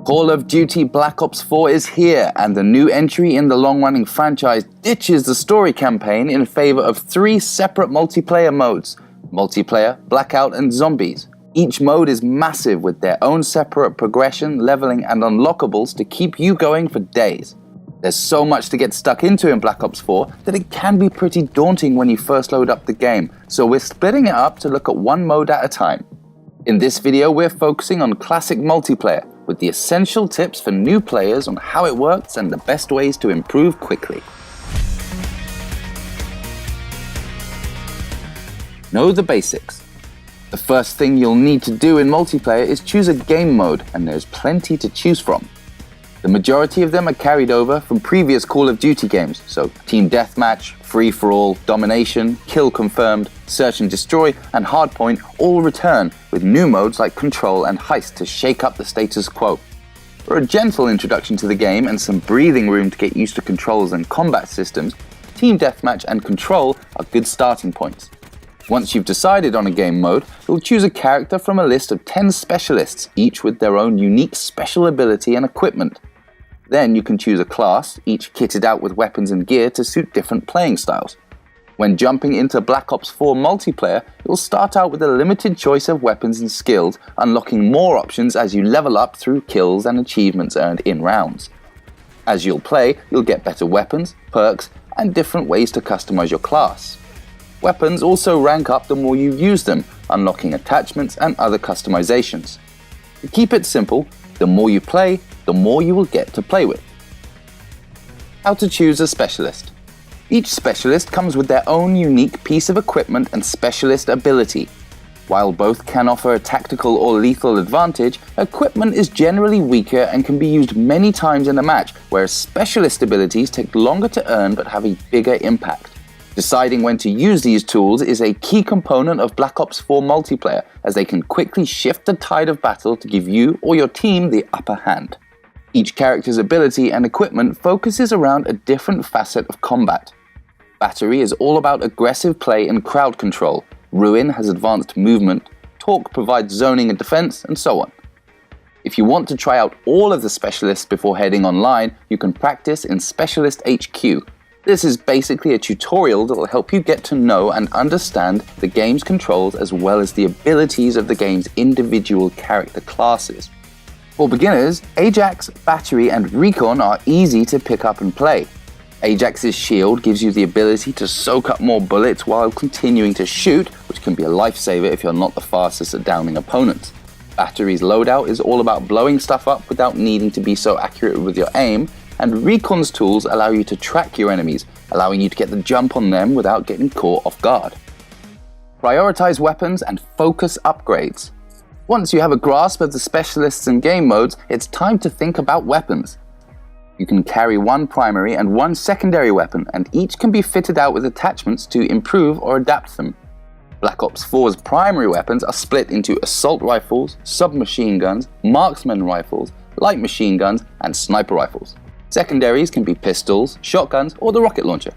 Call of Duty Black Ops 4 is here, and the new entry in the long-running franchise ditches the story campaign in favor of 3 separate multiplayer modes: Multiplayer, Blackout and Zombies. Each mode is massive with their own separate progression, leveling and unlockables to keep you going for days. There's so much to get stuck into in Black Ops 4 that it can be pretty daunting when you first load up the game, so we're splitting it up to look at one mode at a time. In this video, we're focusing on classic multiplayer, with the essential tips for new players on how it works and the best ways to improve quickly. Know the basics. The first thing you'll need to do in multiplayer is choose a game mode, and there's plenty to choose from. The majority of them are carried over from previous Call of Duty games, so Team Deathmatch, Free-for-all, Domination, Kill Confirmed, Search and Destroy, and Hardpoint all return, with new modes like Control and Heist to shake up the status quo. For a gentle introduction to the game and some breathing room to get used to controls and combat systems, Team Deathmatch and Control are good starting points. Once you've decided on a game mode, you'll choose a character from a list of 10 specialists, each with their own unique special ability and equipment. Then you can choose a class, each kitted out with weapons and gear to suit different playing styles. When jumping into Black Ops 4 multiplayer, you'll start out with a limited choice of weapons and skills, unlocking more options as you level up through kills and achievements earned in rounds. As you'll play, you'll get better weapons, perks, and different ways to customize your class. Weapons also rank up the more you use them, unlocking attachments and other customizations. To keep it simple, the more you play, the more you will get to play with. How to choose a specialist. Each specialist comes with their own unique piece of equipment and specialist ability. While both can offer a tactical or lethal advantage, equipment is generally weaker and can be used many times in a match, whereas specialist abilities take longer to earn but have a bigger impact. Deciding when to use these tools is a key component of Black Ops 4 multiplayer, as they can quickly shift the tide of battle to give you or your team the upper hand. Each character's ability and equipment focuses around a different facet of combat. Battery is all about aggressive play and crowd control, Ruin has advanced movement, Torque provides zoning and defense, and so on. If you want to try out all of the specialists before heading online, you can practice in Specialist HQ. This is basically a tutorial that will help you get to know and understand the game's controls as well as the abilities of the game's individual character classes. For beginners, Ajax, Battery, and Recon are easy to pick up and play. Ajax's shield gives you the ability to soak up more bullets while continuing to shoot, which can be a lifesaver if you're not the fastest at downing opponents. Battery's loadout is all about blowing stuff up without needing to be so accurate with your aim, and Recon's tools allow you to track your enemies, allowing you to get the jump on them without getting caught off guard. Prioritize weapons and focus upgrades. Once you have a grasp of the specialists and game modes, it's time to think about weapons. You can carry one primary and one secondary weapon, and each can be fitted out with attachments to improve or adapt them. Black Ops 4's primary weapons are split into assault rifles, submachine guns, marksman rifles, light machine guns, and sniper rifles. Secondaries can be pistols, shotguns, or the rocket launcher.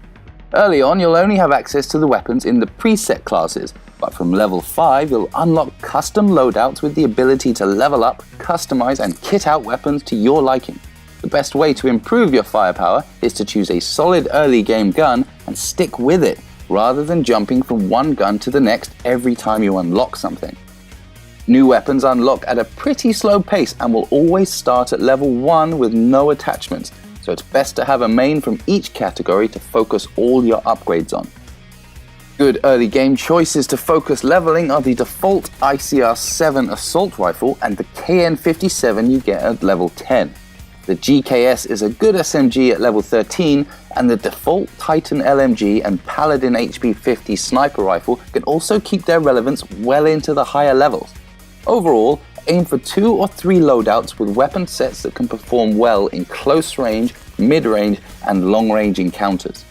Early on, you'll only have access to the weapons in the preset classes, but from level 5, you'll unlock custom loadouts with the ability to level up, customize, and kit out weapons to your liking. The best way to improve your firepower is to choose a solid early game gun and stick with it, rather than jumping from one gun to the next every time you unlock something. New weapons unlock at a pretty slow pace and will always start at level 1 with no attachments, so it's best to have a main from each category to focus all your upgrades on. Good early game choices to focus leveling are the default ICR-7 assault rifle and the KN-57 you get at level 10. The GKS is a good SMG at level 13, and the default Titan LMG and Paladin HP-50 sniper rifle can also keep their relevance well into the higher levels. Overall, aim for 2 or 3 loadouts with weapon sets that can perform well in close range, mid-range, and long-range encounters.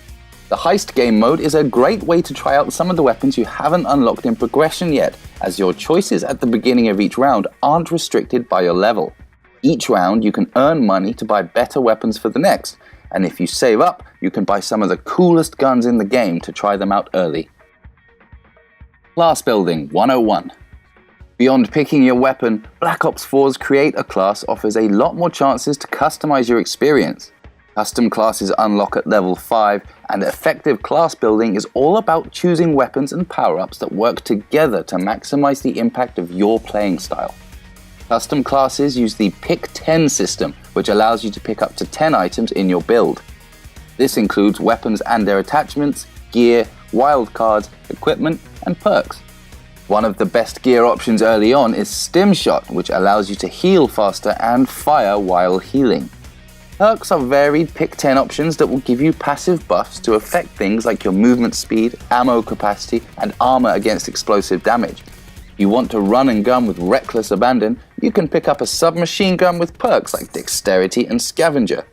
The Heist game mode is a great way to try out some of the weapons you haven't unlocked in progression yet, as your choices at the beginning of each round aren't restricted by your level. Each round you can earn money to buy better weapons for the next, and if you save up, you can buy some of the coolest guns in the game to try them out early. Class Building 101. Beyond picking your weapon, Black Ops 4's Create a Class offers a lot more chances to customize your experience. Custom classes unlock at level 5, and effective class building is all about choosing weapons and power-ups that work together to maximize the impact of your playing style. Custom classes use the Pick 10 system, which allows you to pick up to 10 items in your build. This includes weapons and their attachments, gear, wildcards, equipment, and perks. One of the best gear options early on is Stim Shot, which allows you to heal faster and fire while healing. Perks are varied Pick 10 options that will give you passive buffs to affect things like your movement speed, ammo capacity, and armor against explosive damage. If you want to run and gun with reckless abandon, you can pick up a submachine gun with perks like Dexterity and Scavenger.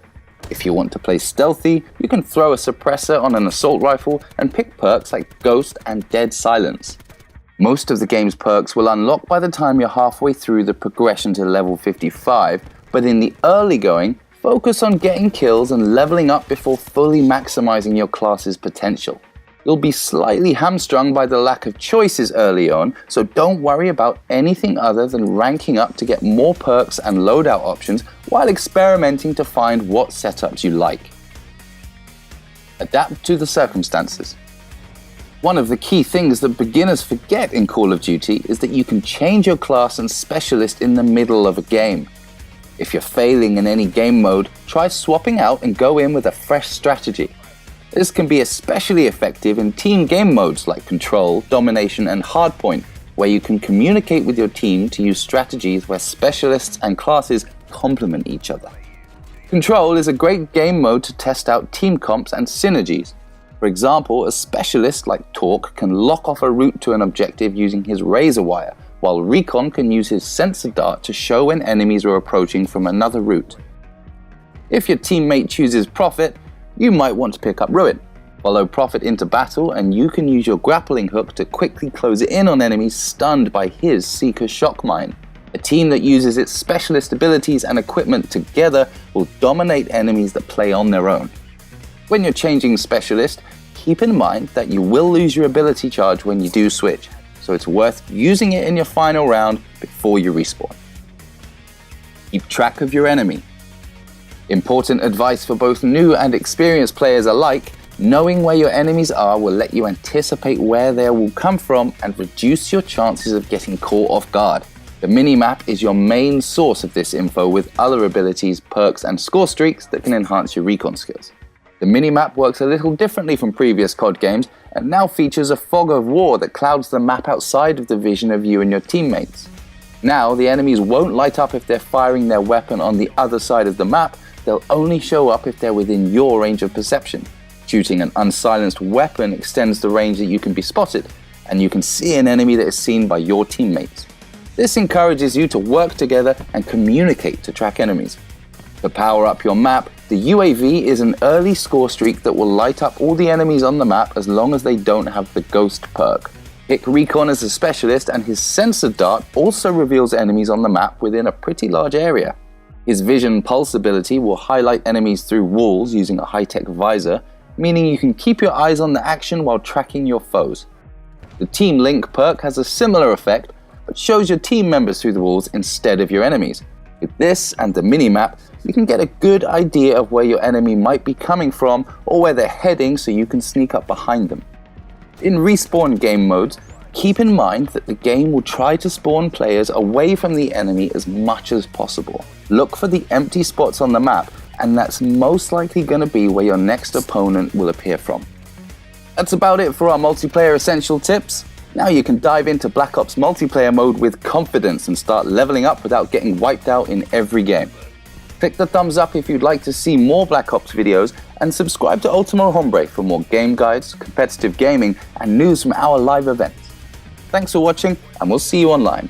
If you want to play stealthy, you can throw a suppressor on an assault rifle and pick perks like Ghost and Dead Silence. Most of the game's perks will unlock by the time you're halfway through the progression to level 55, but in the early going, focus on getting kills and leveling up before fully maximizing your class's potential. You'll be slightly hamstrung by the lack of choices early on, so don't worry about anything other than ranking up to get more perks and loadout options while experimenting to find what setups you like. Adapt to the circumstances. One of the key things that beginners forget in Call of Duty is that you can change your class and specialist in the middle of a game. If you're failing in any game mode, try swapping out and go in with a fresh strategy. This can be especially effective in team game modes like Control, Domination, and Hardpoint, where you can communicate with your team to use strategies where specialists and classes complement each other. Control is a great game mode to test out team comps and synergies. For example, a specialist like Torque can lock off a route to an objective using his razor wire, while Recon can use his sensor dart to show when enemies are approaching from another route. If your teammate chooses Prophet, you might want to pick up Ruin. Follow Prophet into battle and you can use your grappling hook to quickly close in on enemies stunned by his Seeker Shock Mine. A team that uses its specialist abilities and equipment together will dominate enemies that play on their own. When you're changing specialist, keep in mind that you will lose your ability charge when you do switch, so it's worth using it in your final round before you respawn. Keep track of your enemy. Important advice for both new and experienced players alike: knowing where your enemies are will let you anticipate where they will come from and reduce your chances of getting caught off guard. The minimap is your main source of this info, with other abilities, perks, and score streaks that can enhance your recon skills. The minimap works a little differently from previous COD games and now features a fog of war that clouds the map outside of the vision of you and your teammates. Now, the enemies won't light up if they're firing their weapon on the other side of the map, they'll only show up if they're within your range of perception. Shooting an unsilenced weapon extends the range that you can be spotted, and you can see an enemy that is seen by your teammates. This encourages you to work together and communicate to track enemies. To power up your map, the UAV is an early score streak that will light up all the enemies on the map as long as they don't have the Ghost perk. Pick Recon as a specialist, and his sensor dart also reveals enemies on the map within a pretty large area. His Vision Pulse ability will highlight enemies through walls using a high-tech visor, meaning you can keep your eyes on the action while tracking your foes. The Team Link perk has a similar effect, but shows your team members through the walls instead of your enemies. With this and the minimap, you can get a good idea of where your enemy might be coming from or where they're heading, so you can sneak up behind them. In respawn game modes, keep in mind that the game will try to spawn players away from the enemy as much as possible. Look for the empty spots on the map, and that's most likely going to be where your next opponent will appear from. That's about it for our multiplayer essential tips. Now you can dive into Black Ops multiplayer mode with confidence and start leveling up without getting wiped out in every game. Click the thumbs up if you'd like to see more Black Ops videos, and subscribe to Ultimo Hombre for more game guides, competitive gaming, and news from our live events. Thanks for watching, and we'll see you online.